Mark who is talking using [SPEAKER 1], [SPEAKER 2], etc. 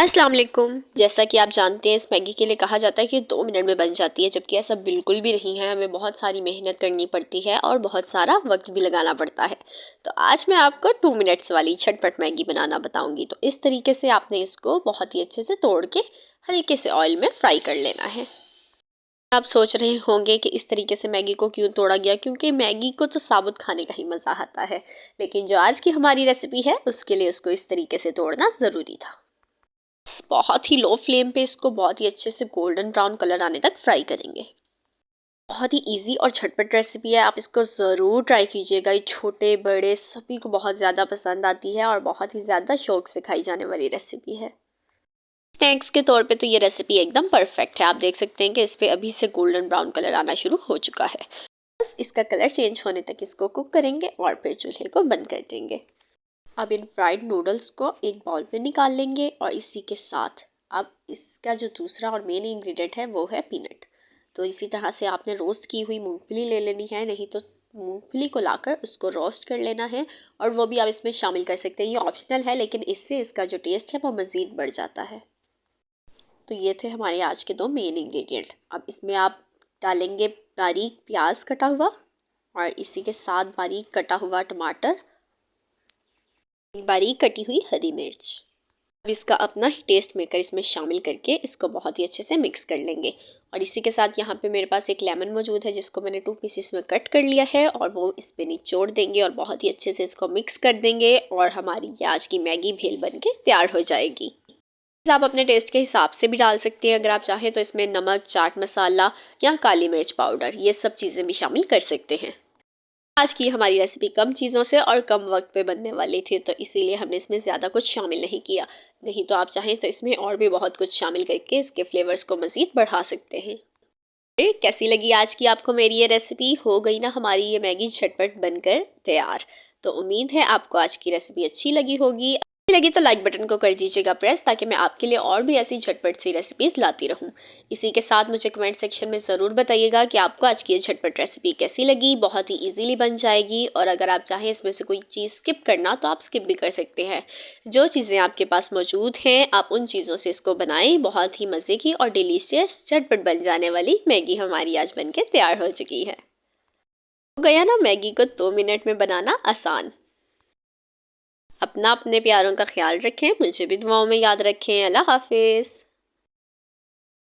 [SPEAKER 1] अस्सलाम वालेकुम। जैसा कि आप जानते हैं, इस मैगी के लिए कहा जाता है कि 2 मिनट में बन जाती है, जबकि ऐसा बिल्कुल भी नहीं है। हमें बहुत सारी मेहनत करनी पड़ती है और बहुत सारा वक्त भी लगाना पड़ता है। तो आज मैं आपको 2 मिनट्स वाली झटपट मैगी बनाना बताऊंगी। तो इस तरीके से आपने इसको बहुत ही अच्छे से तोड़ के हल्के से ऑयल में फ्राई कर लेना है। आप सोच रहे होंगे कि इस तरीके से मैगी को क्यों तोड़ा गया, क्योंकि मैगी को तो साबुत खाने का ही मज़ा आता है, लेकिन जो आज की हमारी रेसिपी है उसके लिए उसको इस तरीके से तोड़ना ज़रूरी था। बहुत ही लो फ्लेम पे इसको बहुत ही अच्छे से गोल्डन ब्राउन कलर आने तक फ्राई करेंगे। बहुत ही इजी और झटपट रेसिपी है, आप इसको ज़रूर ट्राई कीजिएगा। ये छोटे बड़े सभी को बहुत ज़्यादा पसंद आती है और बहुत ही ज़्यादा शौक से खाई जाने वाली रेसिपी है। स्नैक्स के तौर पे तो ये रेसिपी एकदम परफेक्ट है। आप देख सकते हैं कि इस पे अभी से गोल्डन ब्राउन कलर आना शुरू हो चुका है। बस इसका कलर चेंज होने तक इसको कुक करेंगे और फिर चूल्हे को बंद कर देंगे। अब इन फ्राइड नूडल्स को एक बाउल में निकाल लेंगे और इसी के साथ अब इसका जो दूसरा और मेन इंग्रेडिएंट है वो है पीनट। तो इसी तरह से आपने रोस्ट की हुई मूंगफली ले लेनी है, नहीं तो मूंगफली को लाकर उसको रोस्ट कर लेना है और वो भी आप इसमें शामिल कर सकते हैं। ये ऑप्शनल है, लेकिन इससे इसका जो टेस्ट है वो मज़ीद बढ़ जाता है। तो ये थे हमारे आज के 2 मेन इंग्रेडिएंट। अब इसमें आप डालेंगे बारीक प्याज कटा हुआ और इसी के साथ बारीक कटा हुआ टमाटर, बारीक कटी हुई हरी मिर्च। अब इसका अपना ही टेस्ट मेकर इसमें शामिल करके इसको बहुत ही अच्छे से मिक्स कर लेंगे। और इसी के साथ यहाँ पे मेरे पास एक लेमन मौजूद है, जिसको मैंने 2 पीसेस में कट कर लिया है और वो इस पे निचोड़ देंगे और बहुत ही अच्छे से इसको मिक्स कर देंगे और हमारी ये आज की मैगी भेल बन के तैयार हो जाएगी। आप अपने टेस्ट के हिसाब से भी डाल सकते हैं। अगर आप चाहें तो इसमें नमक, चाट मसाला या काली मिर्च पाउडर, ये सब चीज़ें भी शामिल कर सकते हैं। आज की हमारी रेसिपी कम चीज़ों से और कम वक्त पे बनने वाली थी, तो इसीलिए हमने इसमें ज़्यादा कुछ शामिल नहीं किया। नहीं तो आप चाहें तो इसमें और भी बहुत कुछ शामिल करके इसके फ्लेवर्स को मज़ीद बढ़ा सकते हैं। फिर कैसी लगी आज की आपको मेरी ये रेसिपी? हो गई ना हमारी ये मैगी झटपट बनकर तैयार। तो उम्मीद है आपको आज की रेसिपी अच्छी लगी होगी। अच्छी लगी तो लाइक बटन को कर दीजिएगा प्रेस, ताकि मैं आपके लिए और भी ऐसी झटपट सी रेसिपीज़ लाती रहूं। इसी के साथ मुझे कमेंट सेक्शन में ज़रूर बताइएगा कि आपको आज की ये झटपट रेसिपी कैसी लगी। बहुत ही इजीली बन जाएगी और अगर आप चाहें इसमें से कोई चीज़ स्किप करना तो आप स्किप भी कर सकते हैं। जो चीज़ें आपके पास मौजूद हैं आप उन चीज़ों से इसको बनाएं। बहुत ही मज़े की और डिलीशियस झटपट बन जाने वाली मैगी हमारी आज बन के तैयार हो चुकी है। हो गया ना मैगी को 2 मिनट में बनाना आसान। अपना अपने प्यारों का ख्याल रखें, मुझे भी दुआओं में याद रखें। अल्लाह हाफिज़।